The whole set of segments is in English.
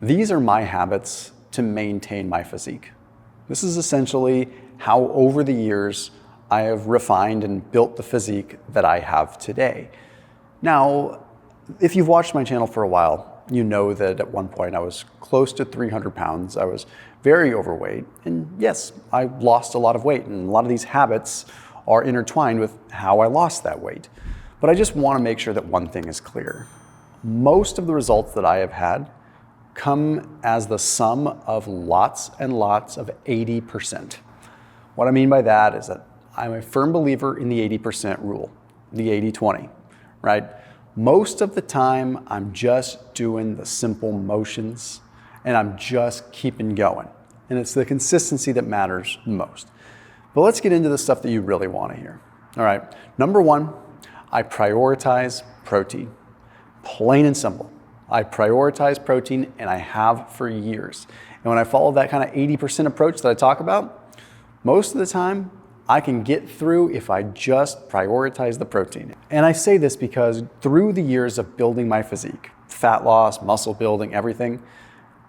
These are my habits to maintain my physique. This is essentially how over the years I have refined and built the physique that I have today. Now, if you've watched my channel for a while, you know that at one point I was close to 300 pounds. I was very overweight. And yes, I lost a lot of weight, and a lot of these habits are intertwined with how I lost that weight. But I just want to make sure that one thing is clear. Most of the results that I have had come as the sum of lots and lots of 80%. What I mean by that is that I'm a firm believer in the 80% rule, the 80-20, right? Most of the time, I'm just doing the simple motions and I'm just keeping going. And it's the consistency that matters most. But let's get into the stuff that you really want to hear. All right, number one, I prioritize protein. Plain and simple. I prioritize protein, and I have for years. And when I follow that kind of 80% approach that I talk about, most of the time, I can get through if I just prioritize the protein. And I say this because through the years of building my physique, fat loss, muscle building, everything,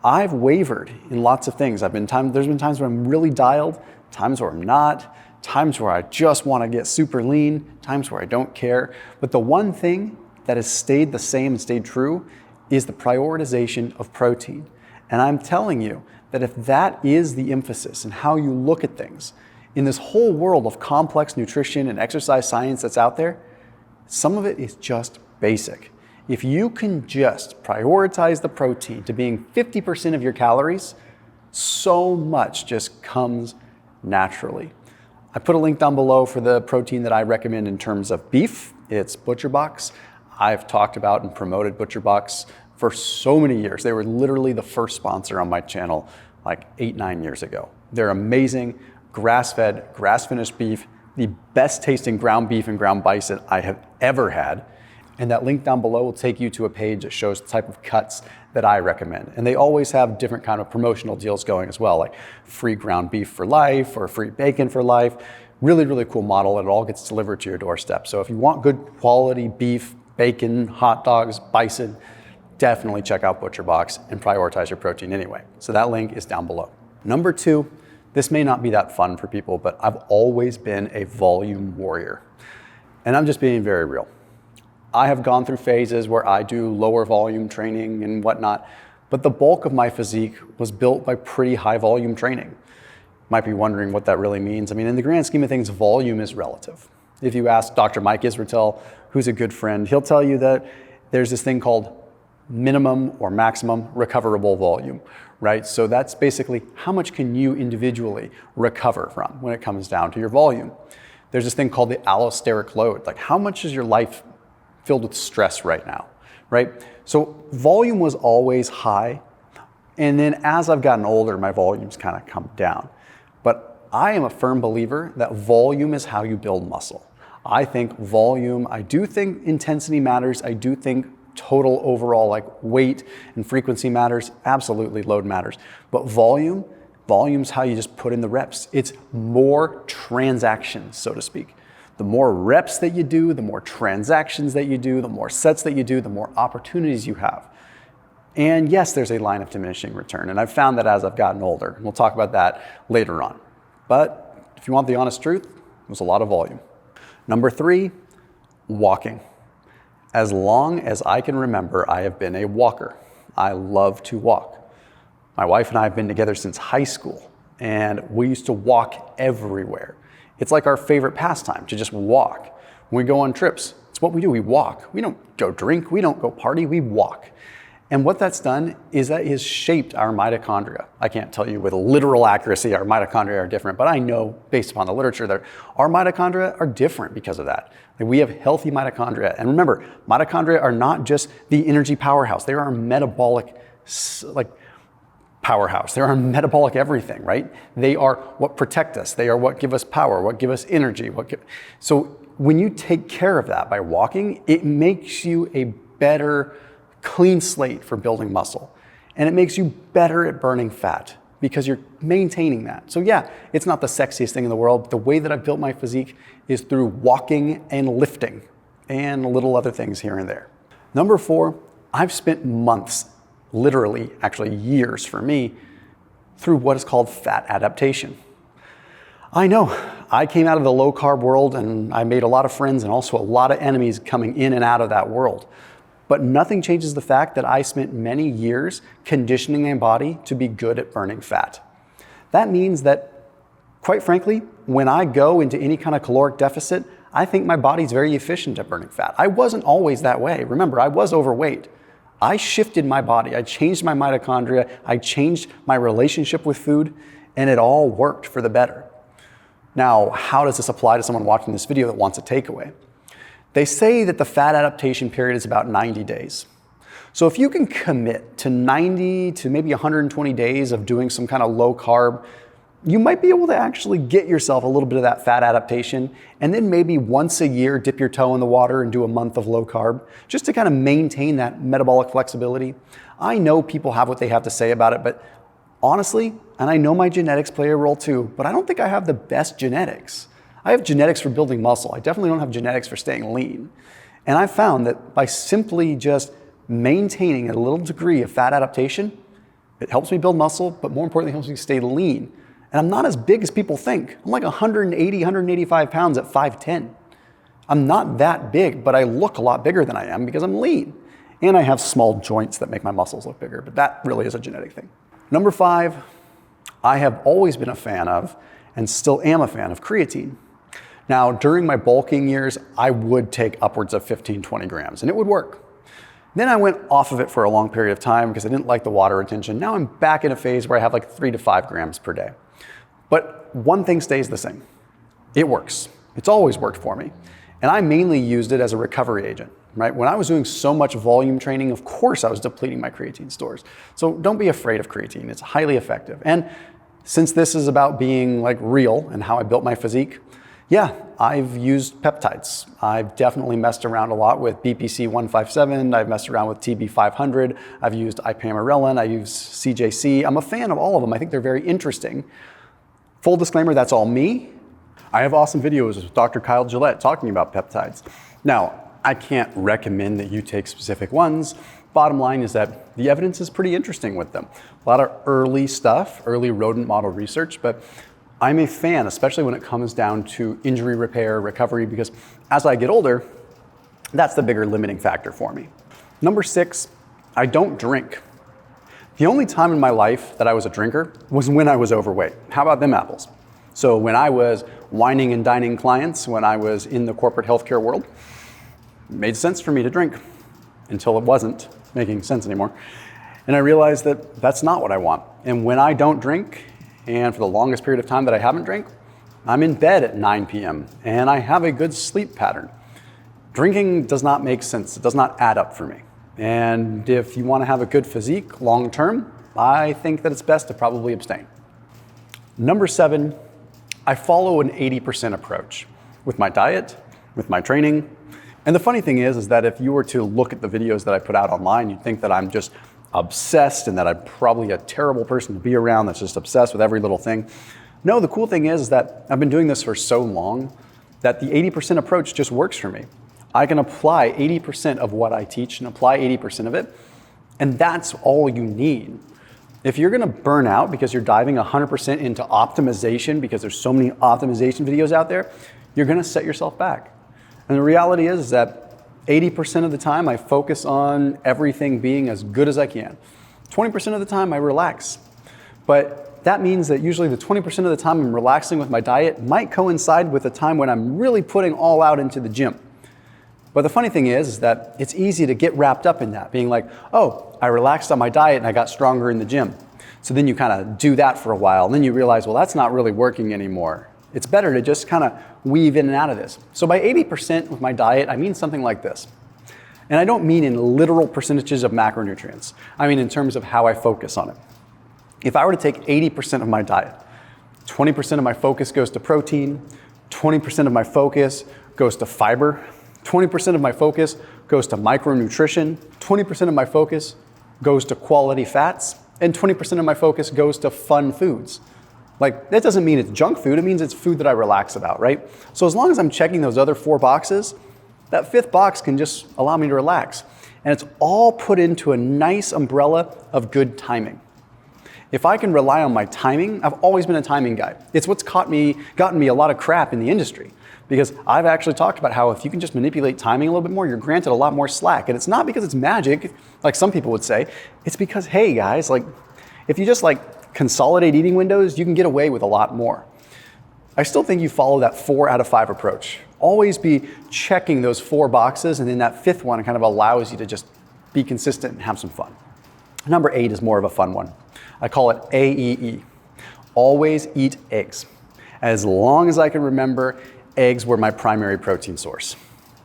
I've wavered in lots of things. There's been times where I'm really dialed, times where I'm not, times where I just want to get super lean, times where I don't care. But the one thing that has stayed the same and stayed true is the prioritization of protein. And I'm telling you that if that is the emphasis and how you look at things, in this whole world of complex nutrition and exercise science that's out there, some of it is just basic. If you can just prioritize the protein to being 50% of your calories, so much just comes naturally. I put a link down below for the protein that I recommend in terms of beef. It's ButcherBox. I've talked about and promoted ButcherBox for so many years. They were literally the first sponsor on my channel like 8-9 years ago. They're amazing, grass-fed, grass-finished beef, the best tasting ground beef and ground bison I have ever had. And that link down below will take you to a page that shows the type of cuts that I recommend. And they always have different kind of promotional deals going as well, like free ground beef for life or free bacon for life. Really, really cool model. It all gets delivered to your doorstep. So if you want good quality beef, bacon, hot dogs, bison, definitely check out ButcherBox and prioritize your protein anyway. So that link is down below. Number two, this may not be that fun for people, but I've always been a volume warrior. And I'm just being very real. I have gone through phases where I do lower volume training and whatnot, but the bulk of my physique was built by pretty high volume training. Might be wondering what that really means. I mean, in the grand scheme of things, volume is relative. If you ask Dr. Mike Israetel, who's a good friend, he'll tell you that there's this thing called minimum or maximum recoverable volume, right? So that's basically how much can you individually recover from when it comes down to your volume. There's this thing called the allosteric load, like how much is your life filled with stress right now, right? So volume was always high, and then as I've gotten older, my volume's kind of come down. But I am a firm believer that volume is how you build muscle. I think volume, I do think intensity matters, I do think total overall like weight and frequency matters, absolutely load matters. But volume's how you just put in the reps. It's more transactions, so to speak. The more reps that you do, the more transactions that you do, the more sets that you do, the more opportunities you have. And yes, there's a line of diminishing return. And I've found that as I've gotten older. And we'll talk about that later on. But if you want the honest truth, it was a lot of volume. Number three, walking. As long as I can remember, I have been a walker. I love to walk. My wife and I have been together since high school, and we used to walk everywhere. It's like our favorite pastime, to just walk. When we go on trips, it's what we do, we walk. We don't go drink, we don't go party, we walk. And what that's done is that has shaped our mitochondria. I can't tell you with literal accuracy our mitochondria are different, but I know based upon the literature that our mitochondria are different because of that. Like we have healthy mitochondria. And remember, mitochondria are not just the energy powerhouse. They are our metabolic powerhouse. They are our metabolic everything, right? They are what protect us. They are what give us power, what give us energy. So when you take care of that by walking, it makes you a better clean slate for building muscle. And it makes you better at burning fat because you're maintaining that. So yeah, it's not the sexiest thing in the world. But the way that I've built my physique is through walking and lifting and little other things here and there. Number four, I've spent months literally, actually years for me, through what is called fat adaptation. I know, I came out of the low carb world and I made a lot of friends and also a lot of enemies coming in and out of that world. But nothing changes the fact that I spent many years conditioning my body to be good at burning fat. That means that, quite frankly, when I go into any kind of caloric deficit, I think my body's very efficient at burning fat. I wasn't always that way. Remember, I was overweight. I shifted my body. I changed my mitochondria. I changed my relationship with food, and it all worked for the better. Now, how does this apply to someone watching this video that wants a takeaway? They say that the fat adaptation period is about 90 days. So if you can commit to 90 to maybe 120 days of doing some kind of low carb, you might be able to actually get yourself a little bit of that fat adaptation, and then maybe once a year dip your toe in the water and do a month of low carb, just to kind of maintain that metabolic flexibility. I know people have what they have to say about it, but honestly, and I know my genetics play a role too, but I don't think I have the best genetics. I have genetics for building muscle. I definitely don't have genetics for staying lean. And I've found that by simply just maintaining a little degree of fat adaptation, it helps me build muscle, but more importantly, it helps me stay lean. And I'm not as big as people think. I'm like 180, 185 pounds at 5'10". I'm not that big, but I look a lot bigger than I am because I'm lean. And I have small joints that make my muscles look bigger, but that really is a genetic thing. Number 5, I have always been a fan of, and still am a fan of, creatine. Now, during my bulking years, I would take upwards of 15, 20 grams, and it would work. Then I went off of it for a long period of time because I didn't like the water retention. Now I'm back in a phase where I have like 3 to 5 grams per day. But one thing stays the same. It works. It's always worked for me. And I mainly used it as a recovery agent, right? When I was doing so much volume training, of course I was depleting my creatine stores. So don't be afraid of creatine. It's highly effective. And since this is about being like real and how I built my physique, yeah, I've used peptides. I've definitely messed around a lot with BPC 157. I've messed around with TB 500. I've used ipamorelin. I use CJC. I'm a fan of all of them. I think they're very interesting. Full disclaimer, that's all me. I have awesome videos with Dr. Kyle Gillette talking about peptides. Now, I can't recommend that you take specific ones. Bottom line is that the evidence is pretty interesting with them. A lot of early stuff, early rodent model research, but I'm a fan, especially when it comes down to injury repair, recovery, because as I get older, that's the bigger limiting factor for me. Number 6, I don't drink. The only time in my life that I was a drinker was when I was overweight. How about them apples? So when I was wining and dining clients, when I was in the corporate healthcare world, it made sense for me to drink until it wasn't making sense anymore. And I realized that that's not what I want. And when I don't drink, and for the longest period of time that I haven't drank, I'm in bed at 9 p.m. and I have a good sleep pattern. Drinking does not make sense. It does not add up for me. And if you want to have a good physique long term, I think that it's best to probably abstain. Number 7, I follow an 80% approach with my diet, with my training. And the funny thing is that if you were to look at the videos that I put out online, you'd think that I'm just obsessed and that I'm probably a terrible person to be around that's just obsessed with every little thing. No, the cool thing is that I've been doing this for so long that the 80% approach just works for me. I can apply 80% of what I teach and apply 80% of it, and that's all you need. If you're gonna burn out because you're diving 100% into optimization because there's so many optimization videos out there, you're gonna set yourself back. And the reality is that 80% of the time I focus on everything being as good as I can. 20% of the time I relax. But that means that usually the 20% of the time I'm relaxing with my diet might coincide with a time when I'm really putting all out into the gym. But the funny thing is that it's easy to get wrapped up in that, being like, oh, I relaxed on my diet and I got stronger in the gym. So then you kind of do that for a while, and then you realize, well, that's not really working anymore. It's better to just kind of weave in and out of this. So by 80% with my diet, I mean something like this. And I don't mean in literal percentages of macronutrients. I mean in terms of how I focus on it. If I were to take 80% of my diet, 20% of my focus goes to protein, 20% of my focus goes to fiber, 20% of my focus goes to micronutrition, 20% of my focus goes to quality fats, and 20% of my focus goes to fun foods. Like, that doesn't mean it's junk food, it means it's food that I relax about, right? So as long as I'm checking those other 4 boxes, that 5th box can just allow me to relax. And it's all put into a nice umbrella of good timing. If I can rely on my timing, I've always been a timing guy. It's what's gotten me a lot of crap in the industry, because I've actually talked about how if you can just manipulate timing a little bit more, you're granted a lot more slack. And it's not because it's magic, like some people would say. It's because, hey guys, like if you just like consolidate eating windows, you can get away with a lot more. I still think you follow that 4 out of 5 approach. Always be checking those 4 boxes, and then that 5th one kind of allows you to just be consistent and have some fun. Number 8 is more of a fun one. I call it AEE. Always eat eggs. As long as I can remember, eggs were my primary protein source.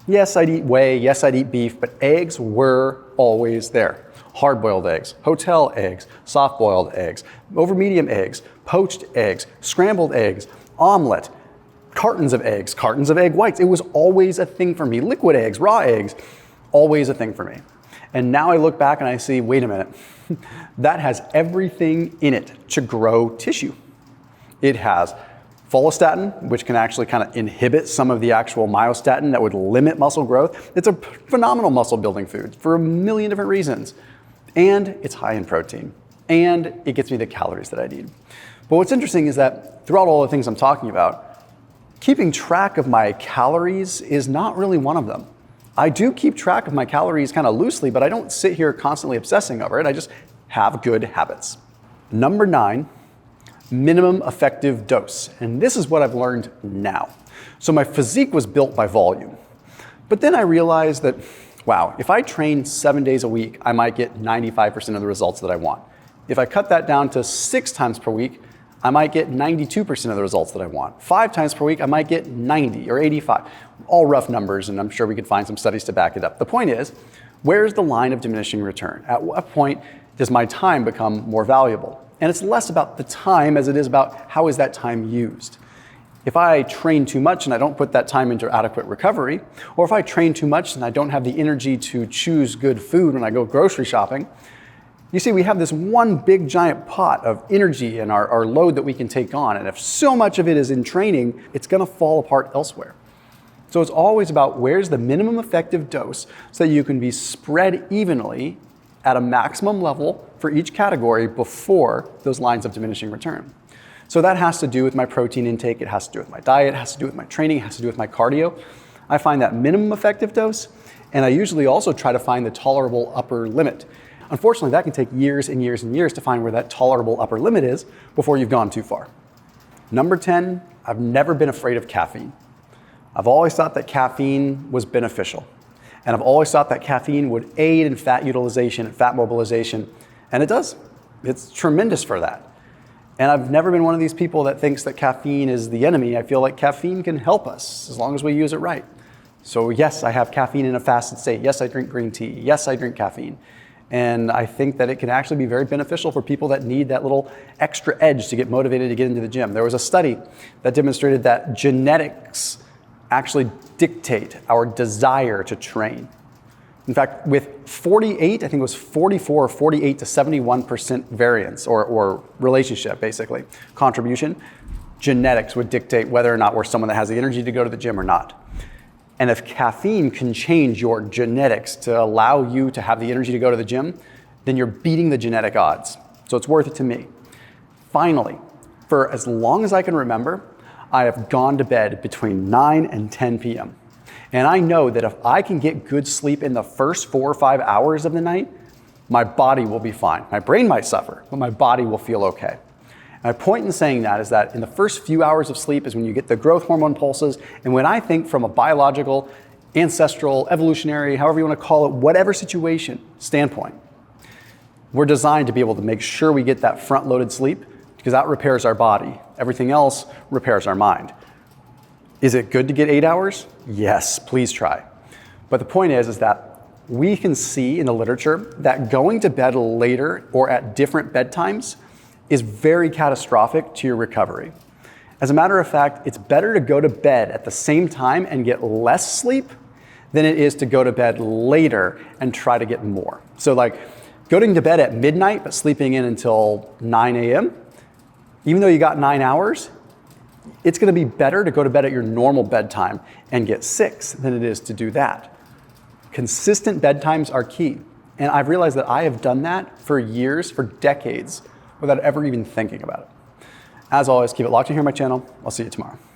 Yes, I'd eat whey, yes, I'd eat beef, but eggs were always there. Hard-boiled eggs, hotel eggs, soft-boiled eggs, over-medium eggs, poached eggs, scrambled eggs, omelet, cartons of egg whites. It was always a thing for me. Liquid eggs, raw eggs, always a thing for me. And now I look back and I see, wait a minute, that has everything in it to grow tissue. It has follistatin, which can actually kind of inhibit some of the actual myostatin that would limit muscle growth. It's a phenomenal muscle building food for a million different reasons. And it's high in protein. And it gets me the calories that I need. But what's interesting is that throughout all the things I'm talking about, keeping track of my calories is not really one of them. I do keep track of my calories kind of loosely, but I don't sit here constantly obsessing over it. I just have good habits. Number 9, minimum effective dose. And this is what I've learned now. So my physique was built by volume. But then I realized that, wow, if I train 7 days a week, I might get 95% of the results that I want. If I cut that down to 6 times per week, I might get 92% of the results that I want. 5 times per week, I might get 90 or 85. All rough numbers, and I'm sure we could find some studies to back it up. The point is, where's the line of diminishing return? At what point does my time become more valuable? And it's less about the time as it is about how is that time used. If I train too much and I don't put that time into adequate recovery, or if I train too much and I don't have the energy to choose good food when I go grocery shopping, you see, we have this one big giant pot of energy and our load that we can take on. And if so much of it is in training, it's going to fall apart elsewhere. So it's always about where's the minimum effective dose so that you can be spread evenly at a maximum level for each category before those lines of diminishing return. So that has to do with my protein intake. It has to do with my diet. It has to do with my training. It has to do with my cardio. I find that minimum effective dose, and I usually also try to find the tolerable upper limit. Unfortunately, that can take years and years and years to find where that tolerable upper limit is before you've gone too far. Number 10, I've never been afraid of caffeine. I've always thought that caffeine was beneficial. And I've always thought that caffeine would aid in fat utilization and fat mobilization. And it does. It's tremendous for that. And I've never been one of these people that thinks that caffeine is the enemy. I feel like caffeine can help us as long as we use it right. So yes, I have caffeine in a fasted state. Yes, I drink green tea. Yes, I drink caffeine. And I think that it can actually be very beneficial for people that need that little extra edge to get motivated to get into the gym. There was a study that demonstrated that genetics actually dictate our desire to train. In fact, with 48, I think it was 44 or 48 to 71% variance or relationship, basically, contribution, genetics would dictate whether or not we're someone that has the energy to go to the gym or not. And if caffeine can change your genetics to allow you to have the energy to go to the gym, then you're beating the genetic odds. So it's worth it to me. Finally, for as long as I can remember, I have gone to bed between 9 and 10 p.m. And I know that if I can get good sleep in the first 4 or 5 hours of the night, my body will be fine. My brain might suffer, but my body will feel okay. My point in saying that is that in the first few hours of sleep is when you get the growth hormone pulses. And when I think from a biological, ancestral, evolutionary, however you want to call it, whatever situation standpoint, we're designed to be able to make sure we get that front-loaded sleep because that repairs our body. Everything else repairs our mind. Is it good to get 8 hours? Yes, please try. But the point is that we can see in the literature that going to bed later or at different bedtimes is very catastrophic to your recovery. As a matter of fact, it's better to go to bed at the same time and get less sleep than it is to go to bed later and try to get more. So like going to bed at midnight but sleeping in until 9 a.m., even though you got 9 hours, it's gonna be better to go to bed at your normal bedtime and get 6 than it is to do that. Consistent bedtimes are key. And I've realized that I have done that for years, for decades, without ever even thinking about it. As always, keep it locked in here on my channel. I'll see you tomorrow.